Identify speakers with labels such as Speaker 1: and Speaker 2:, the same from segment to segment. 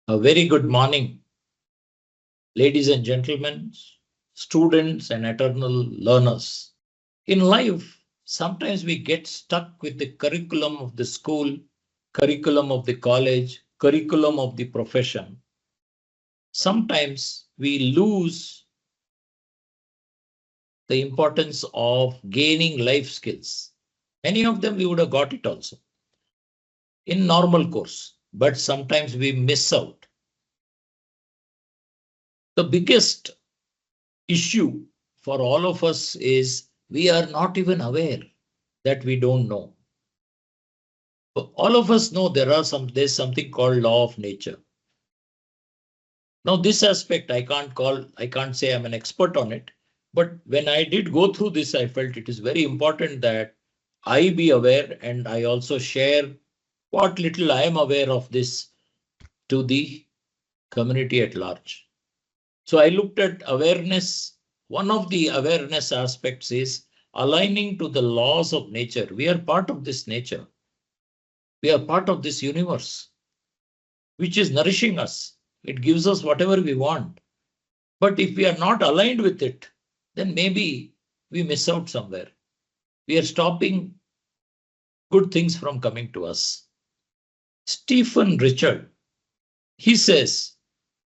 Speaker 1: A very good morning, ladies and gentlemen, students and eternal learners. In life, sometimes we get stuck with the curriculum of the school, curriculum of the college, curriculum of the profession. Sometimes we lose the importance of gaining life skills. Many of them we would have got it also in normal course, but sometimes we miss out. The biggest issue for all of us is we are not even aware that we don't know. All of us know there's something called law of nature. Now, this aspect I can't say I'm an expert on it, but when I did go through this, I felt it is very important that I be aware and I also share what little I am aware of this to the community at large. So I looked at awareness. One of the awareness aspects is aligning to the laws of nature. We are part of this nature. We are part of this universe, which is nourishing us. It gives us whatever we want. But if we are not aligned with it, then maybe we miss out somewhere. We are stopping good things from coming to us. Stephen Richard, he says,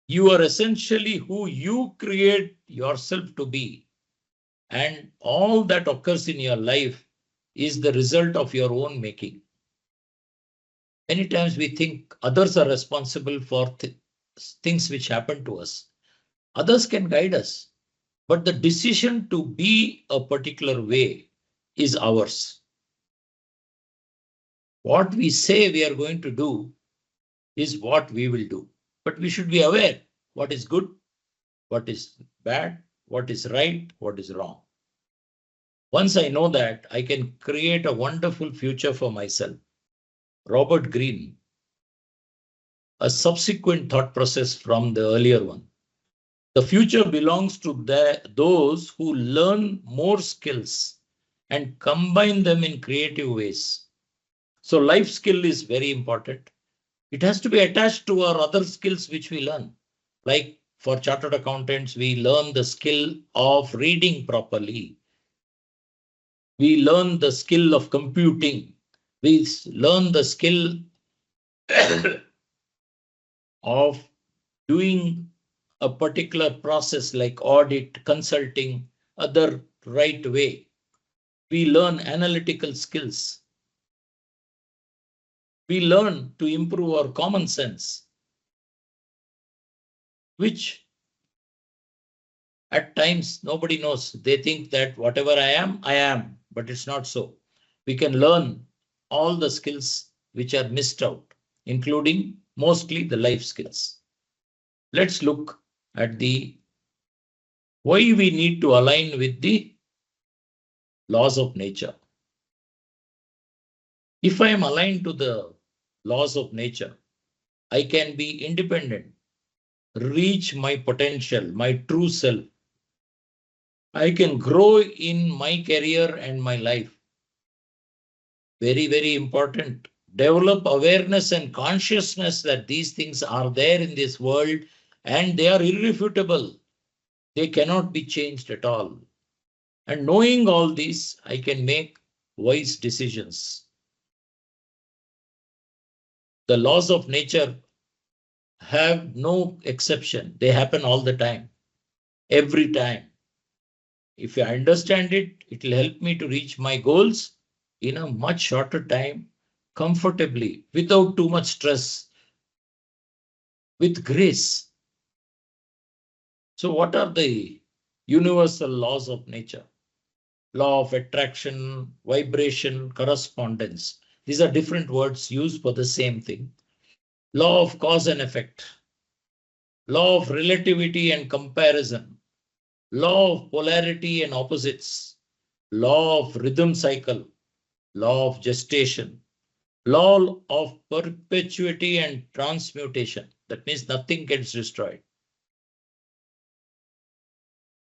Speaker 1: you are essentially who you create yourself to be. And all that occurs in your life is the result of your own making. Many times we think others are responsible for things which happen to us. Others can guide us, but the decision to be a particular way is ours. What we say we are going to do is what we will do. But we should be aware what is good, what is bad, what is right, what is wrong. Once I know that, I can create a wonderful future for myself. Robert Greene, a subsequent thought process from the earlier one. The future belongs to those who learn more skills and combine them in creative ways. So life skill is very important. It has to be attached to our other skills which we learn. Like for chartered accountants, we learn the skill of reading properly. We learn the skill of computing. We learn the skill of doing a particular process like audit, consulting, other right way. We learn analytical skills. We learn to improve our common sense, which at times nobody knows. They think that whatever I am, but it's not so. We can learn all the skills which are missed out, including mostly the life skills. Let's look at the why we need to align with the laws of nature. If I am aligned to the laws of nature, I can be independent, reach my potential, my true self. I can grow in my career and my life. Very, very important. Develop awareness and consciousness that these things are there in this world and they are irrefutable. They cannot be changed at all. And knowing all this, I can make wise decisions. The laws of nature have no exception. They happen all the time, every time. If I understand it, it will help me to reach my goals in a much shorter time, comfortably, without too much stress, with grace. So what are the universal laws of nature? Law of attraction, vibration, correspondence. These are different words used for the same thing. Law of cause and effect. Law of relativity and comparison. Law of polarity and opposites. Law of rhythm cycle. Law of gestation. Law of perpetuity and transmutation. That means nothing gets destroyed.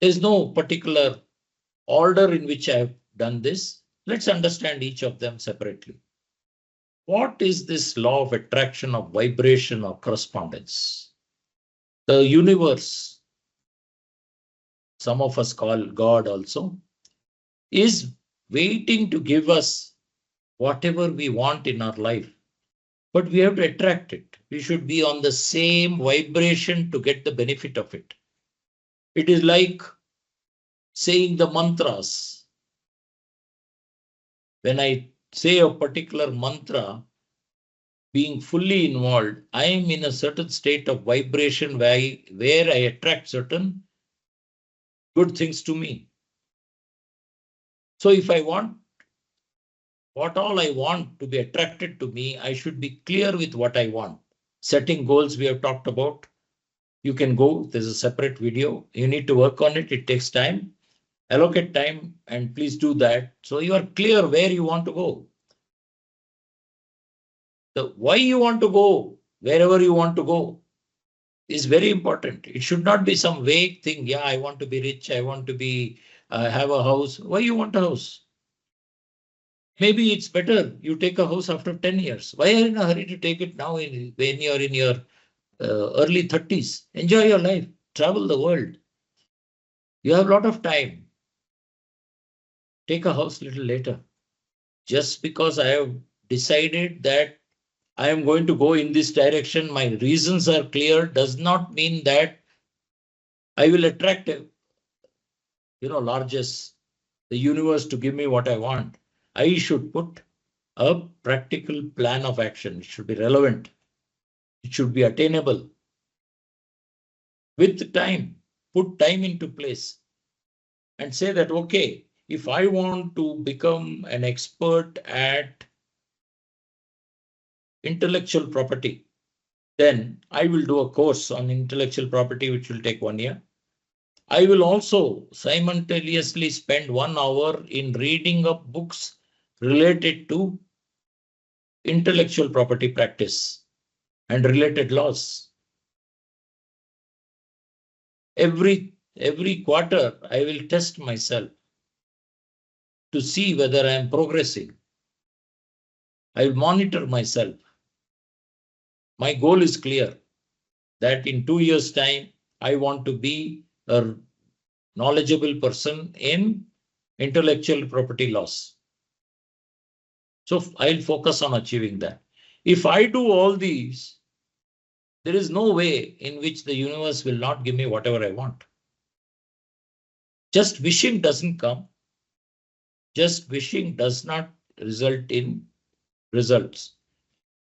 Speaker 1: There's no particular order in which I have done this. Let's understand each of them separately. What is this law of attraction of vibration or correspondence? The universe, some of us call God also, is waiting to give us whatever we want in our life. But we have to attract it. We should be on the same vibration to get the benefit of it. It is like saying the mantras. When I say a particular mantra, being fully involved, I am in a certain state of vibration where I attract certain good things to me. So if I want what all I want to be attracted to me, I should be clear with what I want. Setting goals we have talked about. You can go, there's a separate video. You need to work on it. It takes time. Allocate time and please do that. So you are clear where you want to go. The why you want to go, wherever you want to go, is very important. It should not be some vague thing. Yeah, I want to be rich. I want to be have a house. Why you want a house? Maybe it's better you take a house after 10 years. Why are you in a hurry to take it now when you're in your early 30s? Enjoy your life. Travel the world. You have a lot of time. Take a house a little later. Just because I have decided that I am going to go in this direction, my reasons are clear, does not mean that I will attract, largest, the universe to give me what I want. I should put a practical plan of action. It should be relevant. It should be attainable. With time, put time into place and say that, okay, if I want to become an expert at intellectual property, then I will do a course on intellectual property, which will take 1 year. I will also simultaneously spend 1 hour in reading up books related to intellectual property practice and related laws. Every quarter, I will test myself to see whether I am progressing. I will monitor myself. My goal is clear that in 2 years' time, I want to be a knowledgeable person in intellectual property laws. So I'll focus on achieving that. If I do all these, there is no way in which the universe will not give me whatever I want. Just wishing doesn't come. Just wishing does not result in results.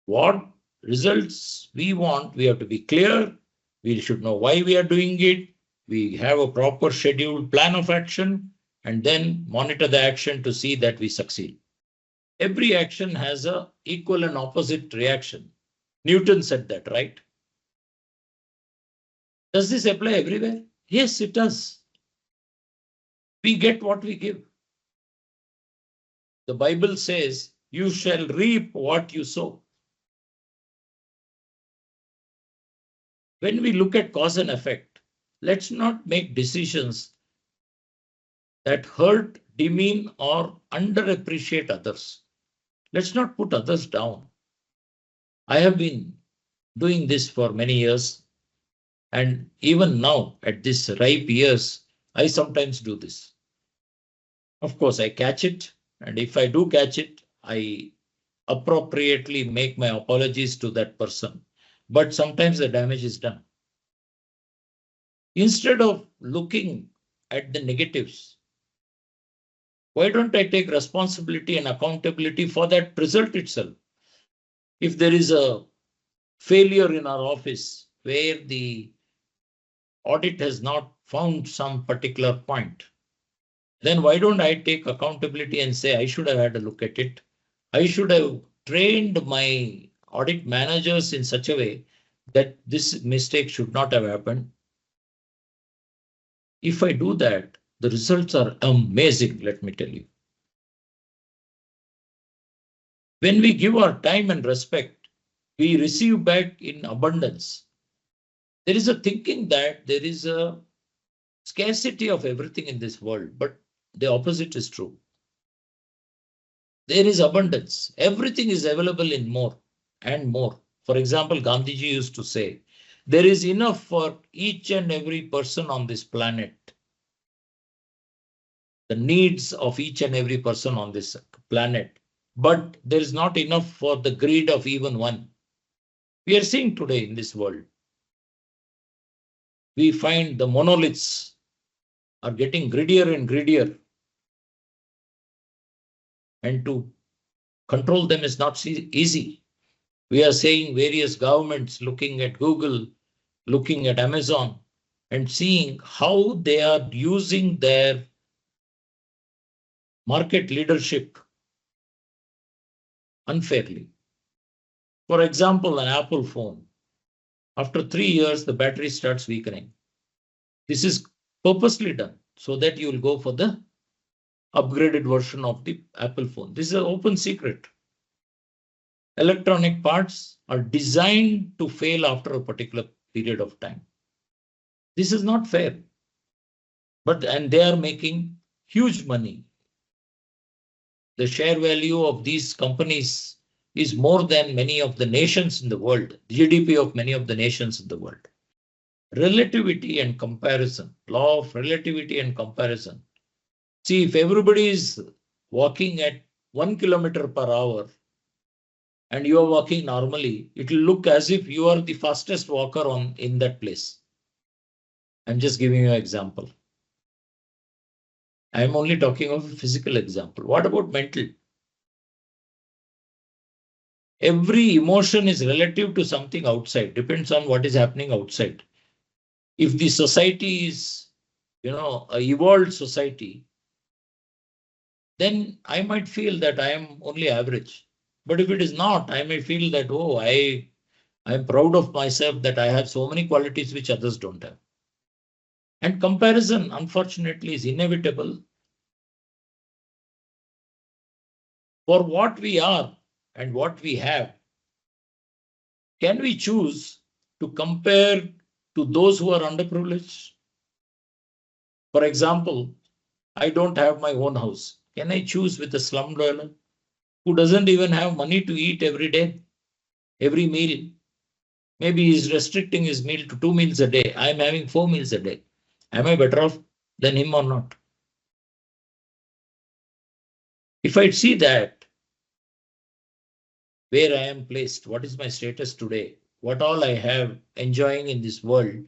Speaker 1: What results we want, we have to be clear. We should know why we are doing it. We have a proper scheduled plan of action and then monitor the action to see that we succeed. Every action has a equal and opposite reaction. Newton said that, right? Does this apply everywhere? Yes, it does. We get what we give. The Bible says, you shall reap what you sow. When we look at cause and effect, let's not make decisions that hurt, demean, or underappreciate others. Let's not put others down. I have been doing this for many years, and even now, at this ripe years, I sometimes do this. Of course, I catch it, and if I do catch it, I appropriately make my apologies to that person. But sometimes the damage is done. Instead of looking at the negatives, why don't I take responsibility and accountability for that result itself? If there is a failure in our office where the audit has not found some particular point, then why don't I take accountability and say I should have had a look at it? I should have trained my audit managers in such a way that this mistake should not have happened. If I do that, the results are amazing, let me tell you. When we give our time and respect, we receive back in abundance. There is a thinking that there is a scarcity of everything in this world, but the opposite is true. There is abundance. Everything is available in more and more. For example, Gandhiji used to say, there is enough for each and every person on this planet. The needs of each and every person on this planet. But there is not enough for the greed of even one. We are seeing today in this world. We find the monoliths are getting greedier and greedier. And to control them is not easy. We are seeing various governments looking at Google, looking at Amazon, and seeing how they are using their market leadership unfairly. For example, an Apple phone. After 3 years, the battery starts weakening. This is purposely done so that you will go for the upgraded version of the Apple phone. This is an open secret. Electronic parts are designed to fail after a particular period of time. This is not fair. And they are making huge money. The share value of these companies is more than many of the nations in the world, GDP of many of the nations in the world. Relativity and comparison, law of relativity and comparison. See, if everybody is walking at 1 kilometer per hour and you are walking normally, it will look as if you are the fastest walker in that place. I'm just giving you an example. I'm only talking of a physical example. What about mental? Every emotion is relative to something outside, depends on what is happening outside. If the society is, a evolved society, then I might feel that I am only average. But if it is not, I may feel that, oh, I'm proud of myself that I have so many qualities which others don't have. And comparison, unfortunately, is inevitable. For what we are and what we have, can we choose to compare to those who are underprivileged? For example, I don't have my own house. Can I choose with a slum dweller who doesn't even have money to eat every day, every meal? Maybe he's restricting his meal to 2 meals a day. I'm having 4 meals a day. Am I better off than him or not? If I see that, where I am placed, what is my status today, what all I have enjoying in this world,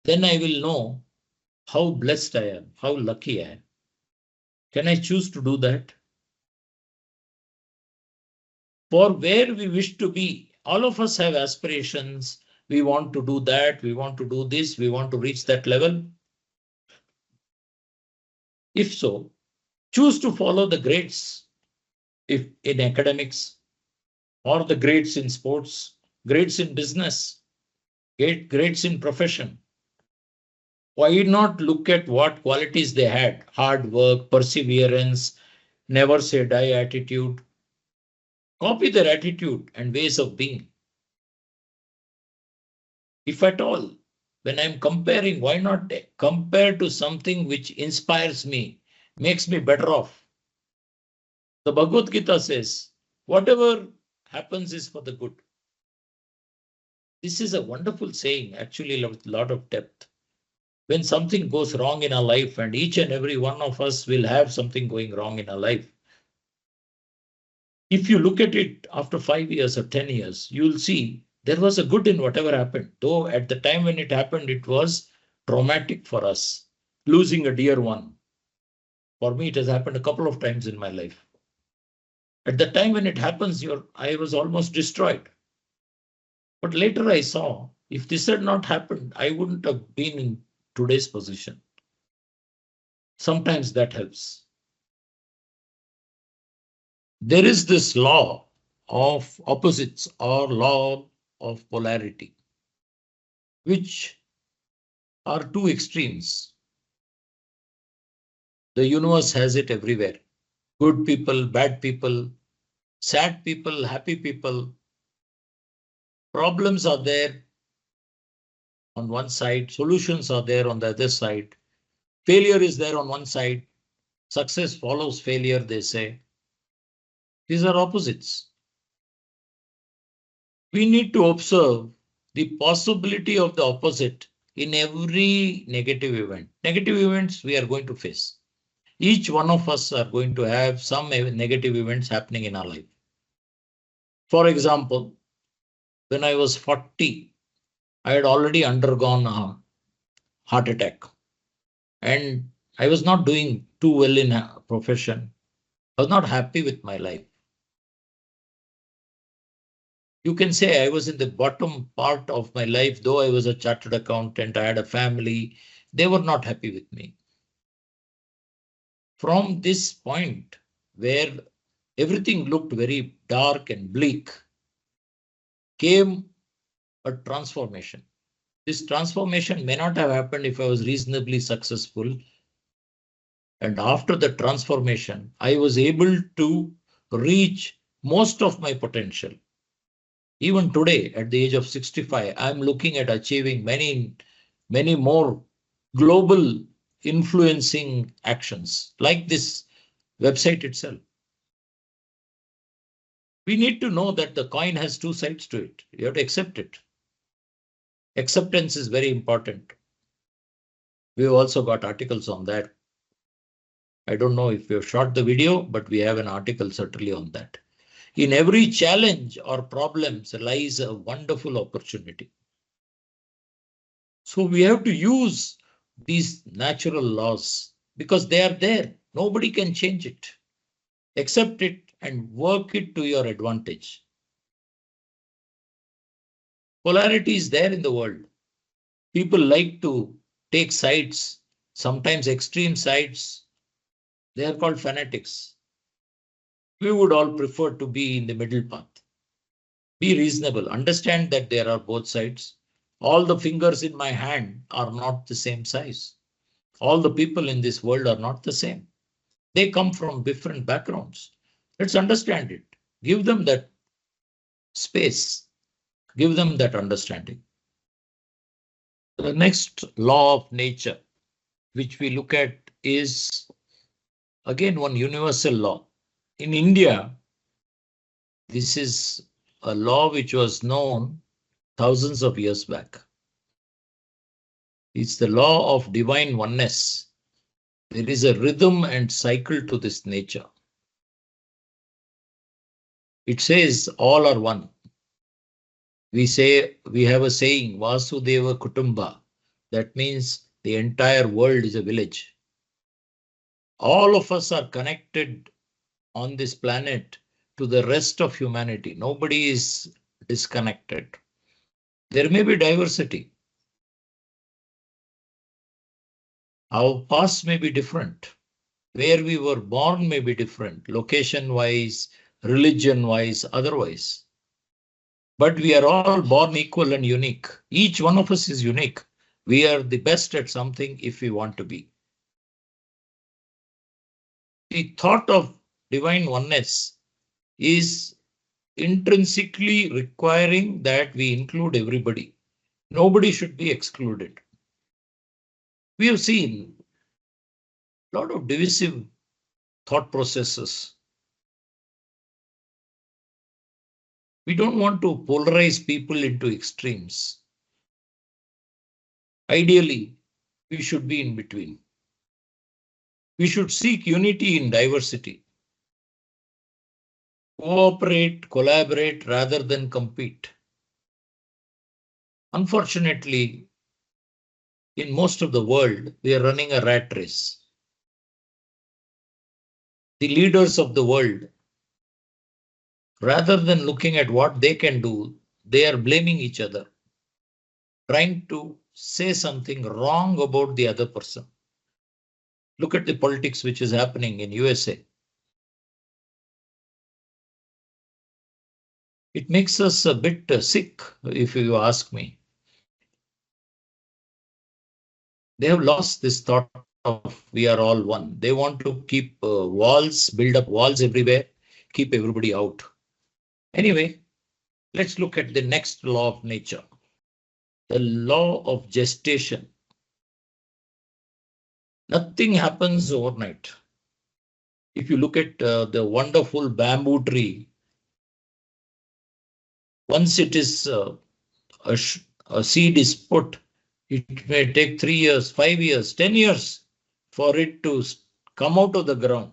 Speaker 1: then I will know how blessed I am, how lucky I am. Can I choose to do that? For where we wish to be, all of us have aspirations. We want to do that, we want to do this, we want to reach that level. If so, choose to follow the grades if in academics, or the grades in sports, grades in business, grades in profession. Why not look at what qualities they had? Hard work, perseverance, never say die attitude. Copy their attitude and ways of being. If at all, when I'm comparing, why not compare to something which inspires me, makes me better off? The Bhagavad Gita says, whatever happens is for the good. This is a wonderful saying, actually, with a lot of depth. When something goes wrong in our life, and each and every one of us will have something going wrong in our life. If you look at it after 5 years or 10 years, you'll see there was a good in whatever happened. Though at the time when it happened, it was traumatic for us, losing a dear one. For me, it has happened a couple of times in my life. At the time when it happens, I was almost destroyed. But later I saw, if this had not happened, I wouldn't have been in today's position. Sometimes that helps. There is this law of opposites or law of polarity, which are two extremes. The universe has it everywhere. Good people, bad people, sad people, happy people. Problems are there on one side, solutions are there on the other side. Failure is there on one side. Success follows failure, they say. These are opposites. We need to observe the possibility of the opposite in every negative event. Negative events we are going to face. Each one of us are going to have some negative events happening in our life. For example, when I was 40, I had already undergone a heart attack and I was not doing too well in a profession. I was not happy with my life. You can say I was in the bottom part of my life, though I was a chartered accountant, I had a family. They were not happy with me. From this point where everything looked very dark and bleak, came a transformation. This transformation may not have happened if I was reasonably successful. And after the transformation, I was able to reach most of my potential. Even today, at the age of 65, I'm looking at achieving many more global influencing actions like this website itself. We need to know that the coin has two sides to it. You have to accept it. Acceptance is very important. We've also got articles on that. I don't know if we've shot the video, but we have an article certainly on that. In every challenge or problems lies a wonderful opportunity. So we have to use these natural laws because they are there. Nobody can change it. Accept it and work it to your advantage. Polarity is there in the world. People like to take sides, sometimes extreme sides. They are called fanatics. We would all prefer to be in the middle path. Be reasonable. Understand that there are both sides. All the fingers in my hand are not the same size. All the people in this world are not the same. They come from different backgrounds. Let's understand it. Give them that space. Give them that understanding. The next law of nature, which we look at, is again one universal law. In India, this is a law which was known thousands of years back. It's the law of divine oneness. There is a rhythm and cycle to this nature. It says all are one. We have a saying, Vasudeva Kutumba. That means the entire world is a village. All of us are connected on this planet to the rest of humanity. Nobody is disconnected. There may be diversity. Our past may be different. Where we were born may be different, location-wise, religion-wise, otherwise. But we are all born equal and unique. Each one of us is unique. We are the best at something if we want to be. The thought of divine oneness is intrinsically requiring that we include everybody. Nobody should be excluded. We have seen a lot of divisive thought processes. We don't want to polarize people into extremes. Ideally, we should be in between. We should seek unity in diversity. Cooperate, collaborate rather than compete. Unfortunately, in most of the world, we are running a rat race. The leaders of the world, rather than looking at what they can do, they are blaming each other, trying to say something wrong about the other person. Look at the politics which is happening in USA. It makes us a bit sick, if you ask me. They have lost this thought of we are all one. They want to keep walls, build up walls everywhere, keep everybody out. Anyway, let's look at the next law of nature, the law of gestation. Nothing happens overnight. If you look at the wonderful bamboo tree, once it is a seed is put, it may take 3 years, 5 years, 10 years for it to come out of the ground.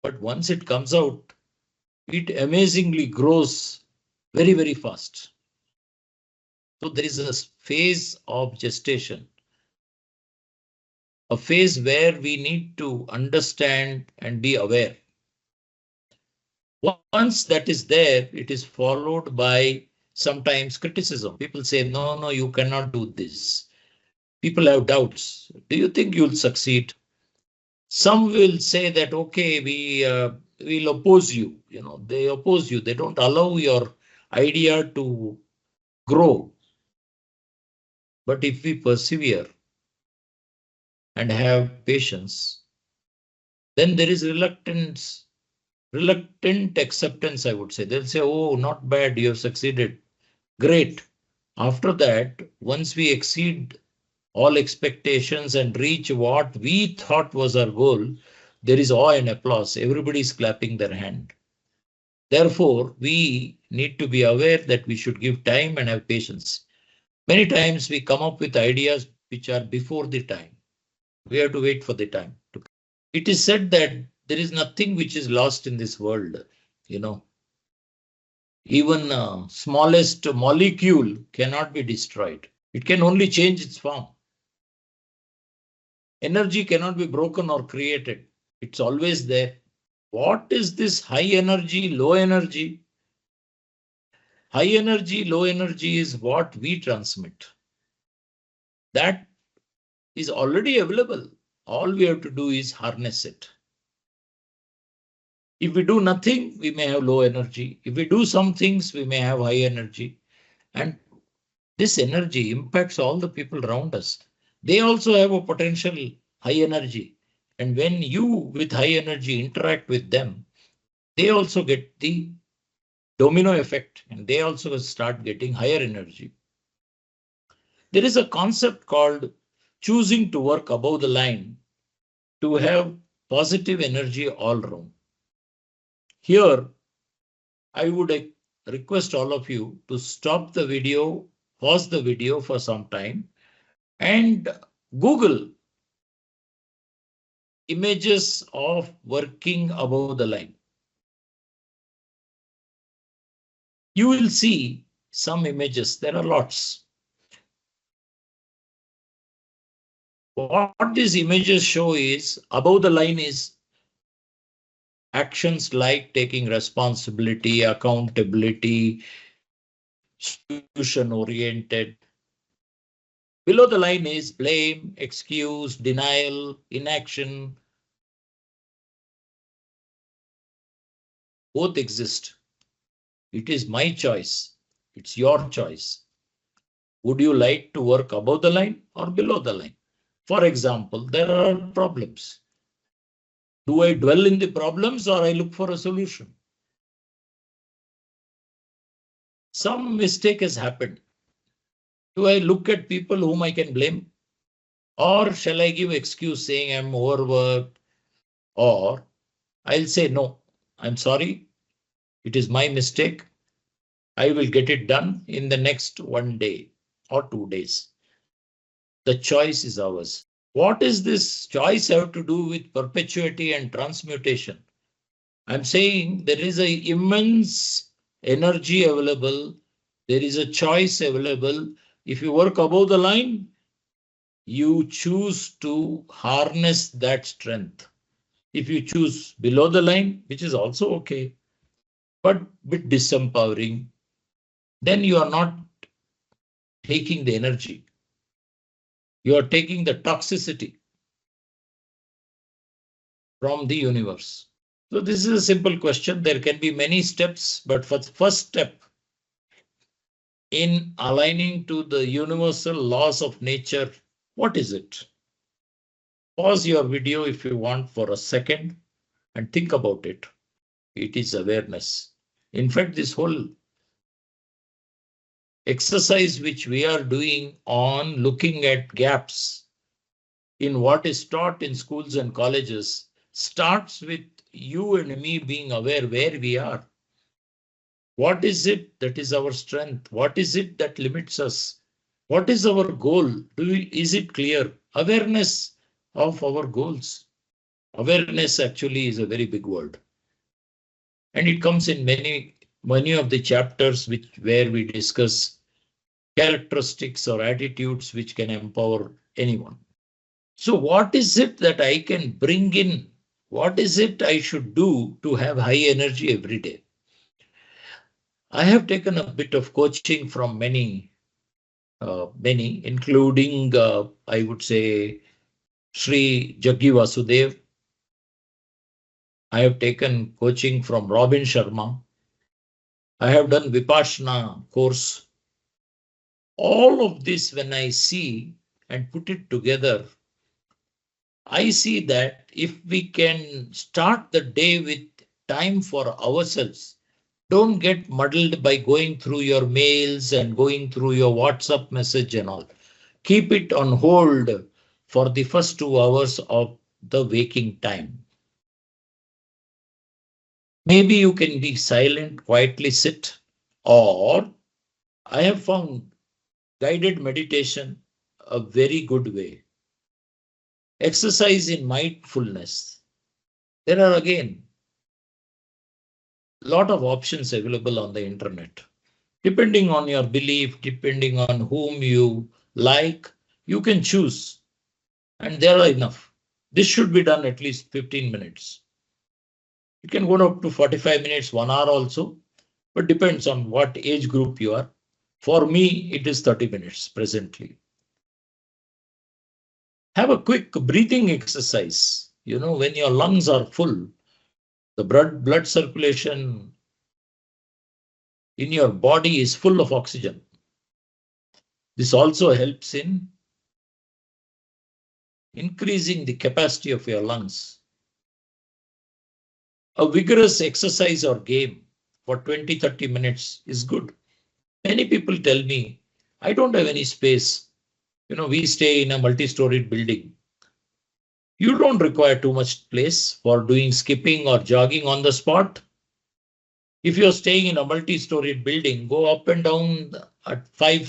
Speaker 1: But once it comes out, it amazingly grows very, very fast. So there is a phase of gestation, a phase where we need to understand and be aware. Once that is there, it is followed by sometimes criticism. People say, no, no, you cannot do this. People have doubts. Do you think you'll succeed? Some will say that, okay, we will oppose you. They oppose you. They don't allow your idea to grow. But if we persevere and have patience, then there is reluctant acceptance, I would say. They'll say, oh, not bad, you have succeeded. Great. After that, once we exceed all expectations and reach what we thought was our goal, there is awe and applause. Everybody is clapping their hand. Therefore, we need to be aware that we should give time and have patience. Many times we come up with ideas which are before the time. We have to wait for the time. It is said that there is nothing which is lost in this world. Even smallest molecule cannot be destroyed. It can only change its form. Energy cannot be broken or created. It's always there. What is this high energy, low energy? High energy, low energy is what we transmit. That is already available. All we have to do is harness it. If we do nothing, we may have low energy. If we do some things, we may have high energy. And this energy impacts all the people around us. They also have a potential high energy. And when you with high energy interact with them, they also get the domino effect and they also start getting higher energy. There is a concept called choosing to work above the line to have positive energy all around. Here, I would request all of you to stop the video, pause the video for some time and Google images of working above the line. You will see some images. There are lots. What these images show is above the line is actions like taking responsibility, accountability, solution oriented. Below the line is blame, excuse, denial, inaction. Both exist. It is my choice. It's your choice. Would you like to work above the line or below the line? For example, there are problems. Do I dwell in the problems or I look for a solution? Some mistake has happened. Do I look at people whom I can blame? Or shall I give excuse saying I'm overworked? Or I'll say, no, I'm sorry. It is my mistake. I will get it done in the next 1 day or 2 days. The choice is ours. What is this choice have to do with perpetuity and transmutation? I'm saying there is an immense energy available. There is a choice available. If you work above the line, you choose to harness that strength. If you choose below the line, which is also okay, but bit disempowering, then you are not taking the energy. You are taking the toxicity from the universe. So this is a simple question. There can be many steps, but for the first step in aligning to the universal laws of nature, what is it? Pause your video if you want for a second and think about it. It is awareness. In fact, this whole exercise which we are doing on looking at gaps in what is taught in schools and colleges starts with you and me being aware where we are. What is it that is our strength? What is it that limits us? What is our goal? Is it clear? Awareness of our goals. Awareness actually is a very big word. And it comes in many of the chapters where we discuss characteristics or attitudes which can empower anyone. So what is it that I can bring in? What is it I should do to have high energy every day? I have taken a bit of coaching from many, including, I would say, Sri Jaggi Vasudev. I have taken coaching from Robin Sharma. I have done Vipassana course. All of this, when I see and put it together, I see that if we can start the day with time for ourselves, don't get muddled by going through your mails and going through your WhatsApp message and all. Keep it on hold for the first 2 hours of the waking time. Maybe you can be silent, quietly sit, or I have found guided meditation a very good way. Exercise in mindfulness. There are again a lot of options available on the internet. Depending on your belief, depending on whom you like, you can choose. And there are enough. This should be done at least 15 minutes. It can go up to 45 minutes, 1 hour also, but depends on what age group you are. For me, it is 30 minutes presently. Have a quick breathing exercise. You know, when your lungs are full, the blood circulation in your body is full of oxygen. This also helps in increasing the capacity of your lungs. A vigorous exercise or game for 20-30 minutes is good. Many people tell me, I don't have any space. You know, we stay in a multi-storied building. You don't require too much place for doing skipping or jogging on the spot. If you're staying in a multi-storied building, go up and down at 5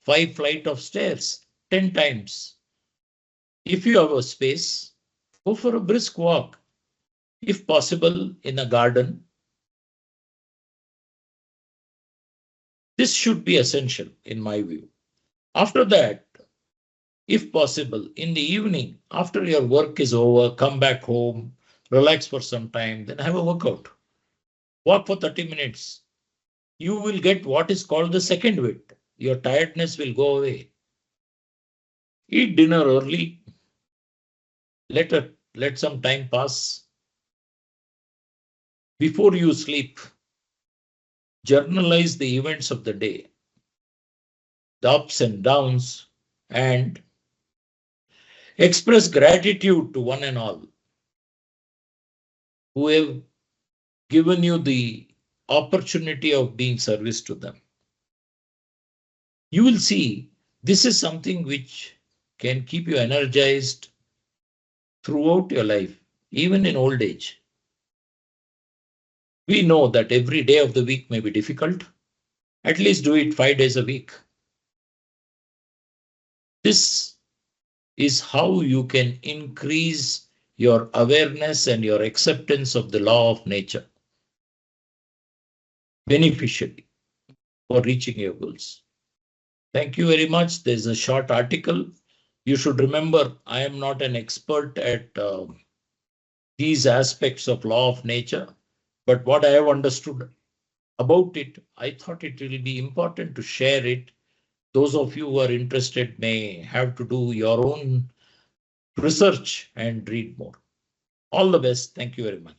Speaker 1: flight of stairs, 10 times. If you have a space, go for a brisk walk, if possible, in a garden. This should be essential in my view. After that, if possible, in the evening, after your work is over, come back home, relax for some time, then have a workout. Walk for 30 minutes. You will get what is called the second wind. Your tiredness will go away. Eat dinner early. Let some time pass. Before you sleep, journalize the events of the day, the ups and downs, and express gratitude to one and all who have given you the opportunity of being service to them. You will see this is something which can keep you energized throughout your life, even in old age. We know that every day of the week may be difficult. At least do it 5 days a week. This is how you can increase your awareness and your acceptance of the law of nature beneficially for reaching your goals. Thank you very much. There's a short article. You should remember, I am not an expert at these aspects of law of nature, but what I have understood about it, I thought it will be important to share it. Those of you who are interested may have to do your own research and read more. All the best. Thank you very much.